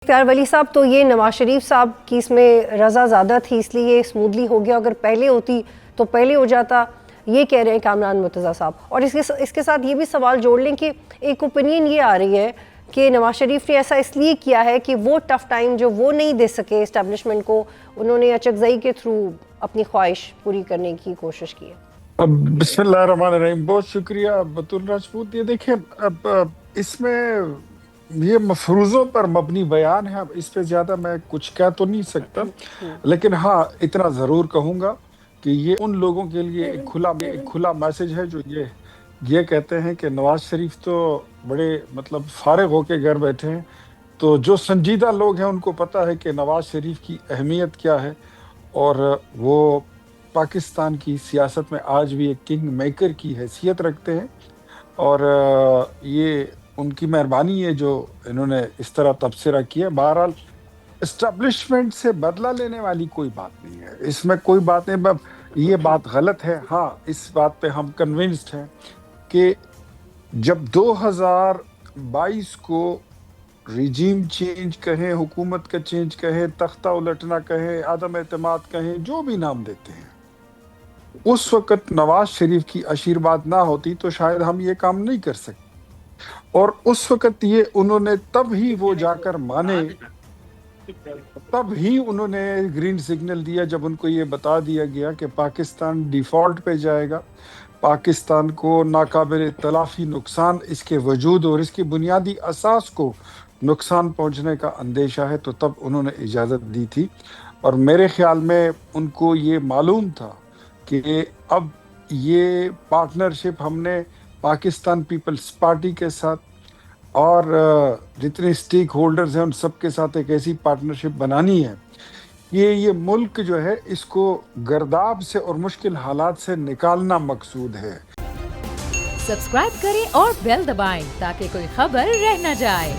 اختیار ولی صاحب تو یہ نواز شریف صاحب کی اس میں رضا زیادہ تھی اس لیے یہ سمودلی ہو گیا، اگر پہلے ہوتی تو پہلے ہو جاتا، یہ کہہ رہے ہیں کامران مرتضیٰ صاحب۔ اور اس کے ساتھ یہ بھی سوال جوڑ لیں کہ ایک اوپینین یہ آ رہی ہے کہ نواز شریف نے ایسا اس لیے کیا ہے کہ وہ ٹف ٹائم جو وہ نہیں دے سکے اسٹیبلشمنٹ کو، انہوں نے اچکزئی کے تھرو اپنی خواہش پوری کرنے کی کوشش کی ہے۔ بسم اللہ الرحمن الرحیم، بہت شکریہ بطول راجپوت۔ یہ دیکھیں، اب اس میں یہ مفروضوں پر مبنی بیان ہے، اب اس پہ زیادہ میں کچھ کہہ تو نہیں سکتا، لیکن ہاں اتنا ضرور کہوں گا کہ یہ ان لوگوں کے لیے ایک کھلا میسج ہے جو یہ کہتے ہیں کہ نواز شریف تو بڑے مطلب فارغ ہو کے گھر بیٹھے ہیں، تو جو سنجیدہ لوگ ہیں ان کو پتہ ہے کہ نواز شریف کی اہمیت کیا ہے، اور وہ پاکستان کی سیاست میں آج بھی ایک کنگ میکر کی حیثیت رکھتے ہیں، اور یہ ان کی مہربانی ہے جو انہوں نے اس طرح تبصرہ کیا۔ بہرحال اسٹیبلشمنٹ سے بدلہ لینے والی کوئی بات نہیں ہے، اس میں کوئی بات نہیں، یہ بات غلط ہے۔ ہاں، اس بات پہ ہم کنونسڈ ہیں کہ جب 2022 کو ریجیم چینج کہیں، حکومت کا چینج کہیں، تختہ الٹنا کہیں، عدم اعتماد کہیں، جو بھی نام دیتے ہیں، اس وقت نواز شریف کی آشیرواد نہ ہوتی تو شاید ہم یہ کام نہیں کر سکتے، اور اس وقت یہ انہوں نے تب ہی وہ جا کر مانے، تب ہی انہوں نے گرین سگنل دیا جب ان کو یہ بتا دیا گیا کہ پاکستان ڈیفالٹ پہ جائے گا، پاکستان کو ناقابل تلافی نقصان اس کے وجود اور اس کی بنیادی اساس کو نقصان پہنچنے کا اندیشہ ہے، تو تب انہوں نے اجازت دی تھی۔ اور میرے خیال میں ان کو یہ معلوم تھا کہ اب یہ پارٹنرشپ ہم نے پاکستان پیپلز پارٹی کے ساتھ اور جتنے سٹیک ہولڈرز ہیں ان سب کے ساتھ ایک ایسی پارٹنرشپ بنانی ہے کہ یہ ملک جو ہے اس کو گرداب سے اور مشکل حالات سے نکالنا مقصود ہے۔ سبسکرائب کریں اور بیل دبائیں تاکہ کوئی خبر رہ نہ جائے۔